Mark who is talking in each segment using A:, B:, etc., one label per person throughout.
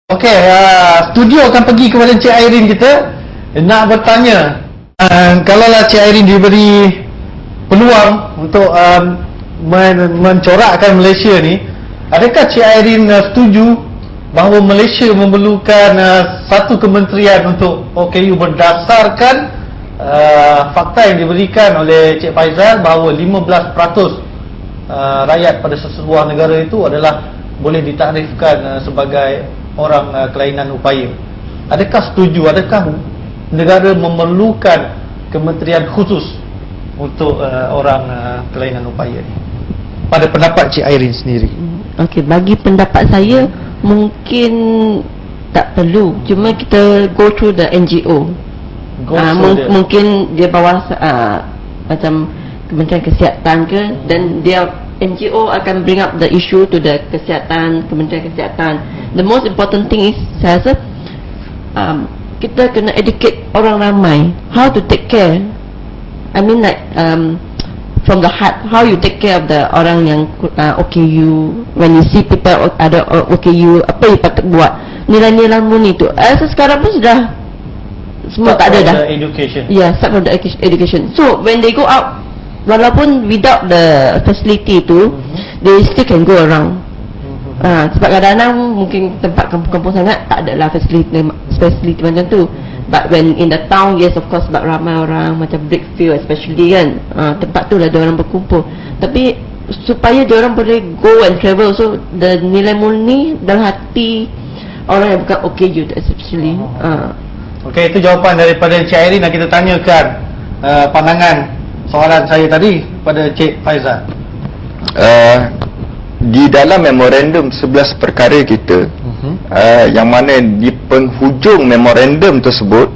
A: Okey, studio akan pergi kepada Cik Irene kita nak bertanya, kalaulah Cik Irene diberi peluang untuk mencorakkan Malaysia ni, adakah Cik Irene setuju bahawa Malaysia memerlukan satu kementerian untuk OKU berdasarkan fakta yang diberikan oleh Cik Faizal bahawa 15% rakyat pada sesebuah negara itu adalah boleh ditakdirkan sebagai orang kelainan upaya. Adakah setuju, adakah negara memerlukan kementerian khusus untuk orang kelainan upaya ni? Pada pendapat Cik Irene sendiri.
B: Okey, bagi pendapat saya mungkin tak perlu. Cuma kita go through the NGO. Mungkin dia bawah macam Kementerian Kesihatan ke, dan dia NGO akan bring up the issue to the kesihatan, Kementerian Kesihatan. The most important thing is, saya rasa kita kena educate orang ramai how to take care. I mean like from the heart, how you take care of the orang yang OKU. When you see people ada OKU, apa you patut buat, nilai-nilai murni tu. Saya rasa sekarang pun sudah semua tak ada dah.
A: Education.
B: Yeah, start from the education. So when they go out, walaupun without the facility tu, they still can go around. Sebab kadang-kadang mungkin tempat kampung-kampung sangat tak ada lah facility macam tu. But when in the town, yes of course, sebab ramai orang, macam Brickfield especially kan, tempat tu lah diorang berkumpul. Tapi supaya diorang boleh go and travel, so the nilai murni dalam hati orang yang bukan OKU especially.
A: Okey, itu jawapan daripada Cik Irene. Nak kita tanyakan pandangan soalan saya tadi pada Cik Faizal.
C: Di dalam memorandum 11 perkara kita, yang mana di penghujung memorandum tersebut,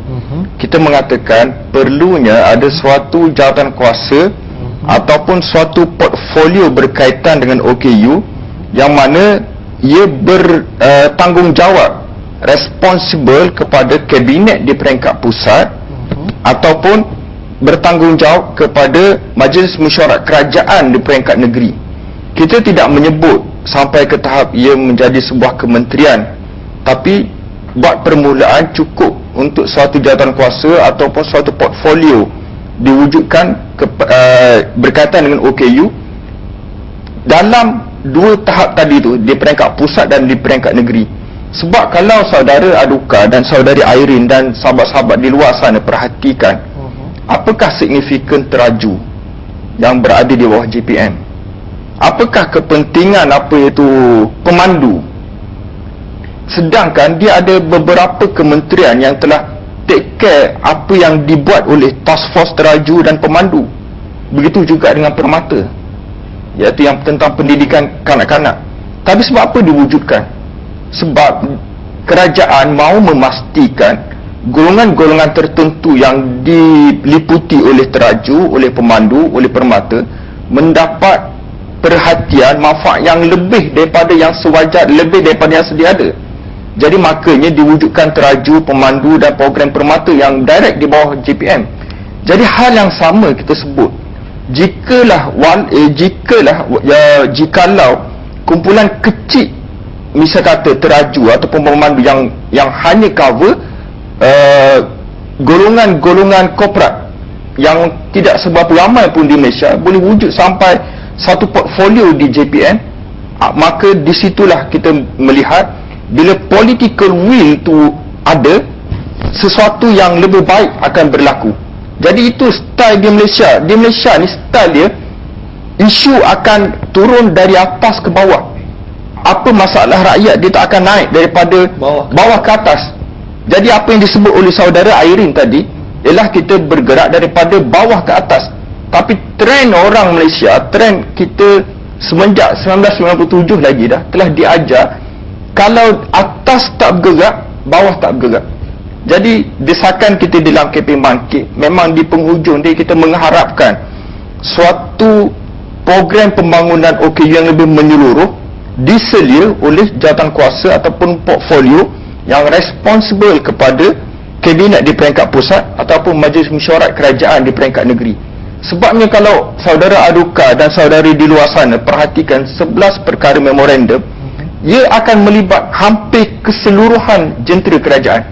C: kita mengatakan perlunya ada suatu jawatan kuasa ataupun suatu portfolio berkaitan dengan OKU yang mana ia bertanggungjawab, responsible kepada kabinet di peringkat pusat ataupun bertanggungjawab kepada Majlis Mesyuarat Kerajaan di peringkat negeri. Kita tidak menyebut sampai ke tahap ia menjadi sebuah kementerian, tapi buat permulaan cukup untuk suatu jawatan kuasa ataupun suatu portfolio diwujudkan berkaitan dengan OKU dalam dua tahap tadi tu, di peringkat pusat dan di peringkat negeri. Sebab kalau saudara Aduka dan saudari Irene dan sahabat-sahabat di luar sana perhatikan, apakah signifikan teraju yang berada di bawah JPM? Apakah kepentingan itu pemandu? Sedangkan dia ada beberapa kementerian yang telah take care apa yang dibuat oleh task force teraju dan pemandu. Begitu juga dengan permata, iaitu yang tentang pendidikan kanak-kanak. Tapi sebab apa diwujudkan? Sebab kerajaan mahu memastikan golongan-golongan tertentu yang diliputi oleh teraju, oleh pemandu, oleh permata mendapat perhatian, manfaat yang lebih daripada yang sewajar, lebih daripada yang sedia ada. Jadi makanya diwujudkan teraju, pemandu dan program permata yang direct di bawah JPM. Jadi hal yang sama kita sebut, jikalau kumpulan kecil, misal kata teraju ataupun pemandu yang hanya cover golongan-golongan korporat yang tidak seberapa ramai pun di Malaysia, boleh wujud sampai satu portfolio di JPM, maka disitulah kita melihat bila political will tu ada, sesuatu yang lebih baik akan berlaku. Jadi itu style di Malaysia. Di Malaysia ni style dia, isu akan turun dari atas ke bawah. Apa masalah rakyat, dia tak akan naik daripada bawah ke atas. Jadi apa yang disebut oleh saudara Irene tadi ialah kita bergerak daripada bawah ke atas. Tapi trend orang Malaysia, trend kita semenjak 1997 lagi dah telah diajar, kalau atas tak bergerak, bawah tak bergerak. Jadi desakan kita dalam KP Bangkit memang di penghujung dia kita mengharapkan suatu program pembangunan OKU yang lebih menyeluruh diselia oleh jawatan kuasa ataupun portfolio yang responsible kepada kabinet di peringkat pusat ataupun Majlis Mesyuarat Kerajaan di peringkat negeri. Sebabnya kalau saudara Aduka dan saudari di luar sana perhatikan 11 perkara memorandum, ia akan melibat hampir keseluruhan jentera kerajaan.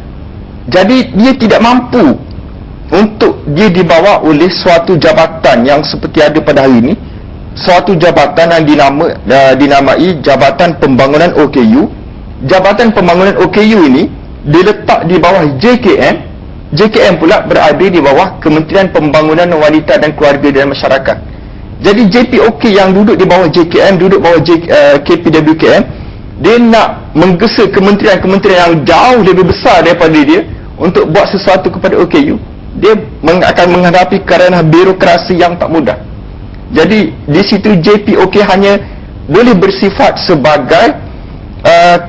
C: Jadi dia tidak mampu untuk dia dibawa oleh suatu jabatan yang seperti ada pada hari ini, suatu jabatan yang dinamai Jabatan Pembangunan OKU. Jabatan Pembangunan OKU ini diletak di bawah JKM. JKM pula berada di bawah Kementerian Pembangunan Wanita dan Keluarga dan Masyarakat. Jadi JPOK yang duduk di bawah JKM, duduk bawah KPWKM, dia nak menggesa kementerian-kementerian yang jauh lebih besar daripada dia untuk buat sesuatu kepada OKU. Dia akan menghadapi kerana birokrasi yang tak mudah. Jadi di situ JPOK hanya boleh bersifat sebagai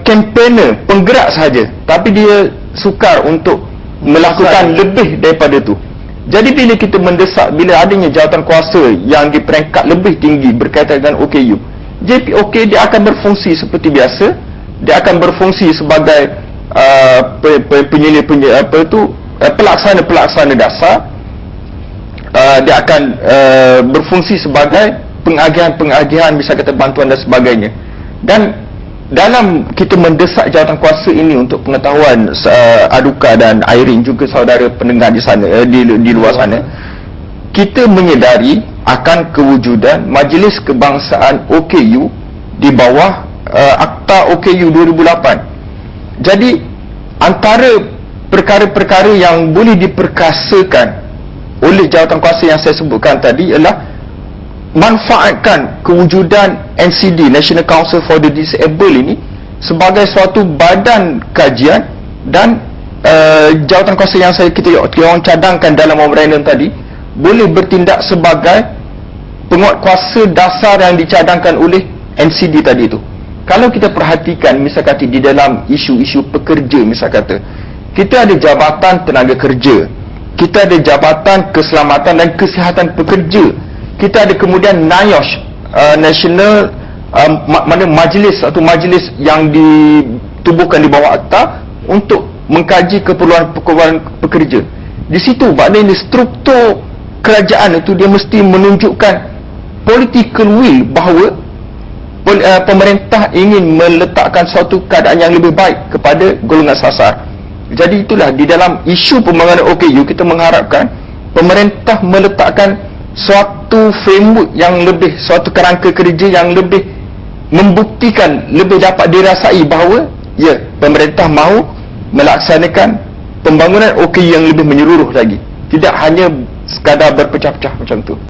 C: campaigner, penggerak sahaja, tapi dia sukar untuk melakukan lebih daripada itu. Jadi bila kita mendesak, bila adanya jawatan kuasa yang di peringkat lebih tinggi berkaitan dengan OKU, JPOK dia akan berfungsi seperti biasa. Dia akan berfungsi sebagai pelaksana dasar. Dia akan berfungsi sebagai pengagihan bisa kata bantuan dan sebagainya. Dan dalam kita mendesak jawatan kuasa ini untuk pengetahuan Aduka dan Irene juga saudara pendengar di sana, di luar sana, kita menyedari akan kewujudan Majlis Kebangsaan OKU di bawah Akta OKU 2008. Jadi antara perkara-perkara yang boleh diperkasakan oleh jawatan kuasa yang saya sebutkan tadi ialah manfaatkan kewujudan NCD, National Council for the Disabled ini sebagai suatu badan kajian, dan jawatan kuasa yang kita orang cadangkan dalam memorandum tadi boleh bertindak sebagai penguatkuasa dasar yang dicadangkan oleh NCD tadi itu. Kalau kita perhatikan misal kata di dalam isu-isu pekerja, misal kata kita ada Jabatan Tenaga Kerja, kita ada Jabatan Keselamatan dan Kesihatan Pekerja, kita ada kemudian NIOSH, National mana majlis atau majlis yang ditubuhkan di bawah akta untuk mengkaji keperluan pekerja. Di situ maknanya struktur kerajaan itu dia mesti menunjukkan political will bahawa pemerintah ingin meletakkan suatu keadaan yang lebih baik kepada golongan sasar. Jadi itulah di dalam isu pembangunan OKU kita mengharapkan pemerintah meletakkan suatu framework yang lebih, suatu kerangka kerja yang lebih membuktikan, lebih dapat dirasai bahawa ya, pemerintah mahu melaksanakan pembangunan OKU yang lebih menyeluruh lagi, tidak hanya sekadar berpecah-pecah macam tu.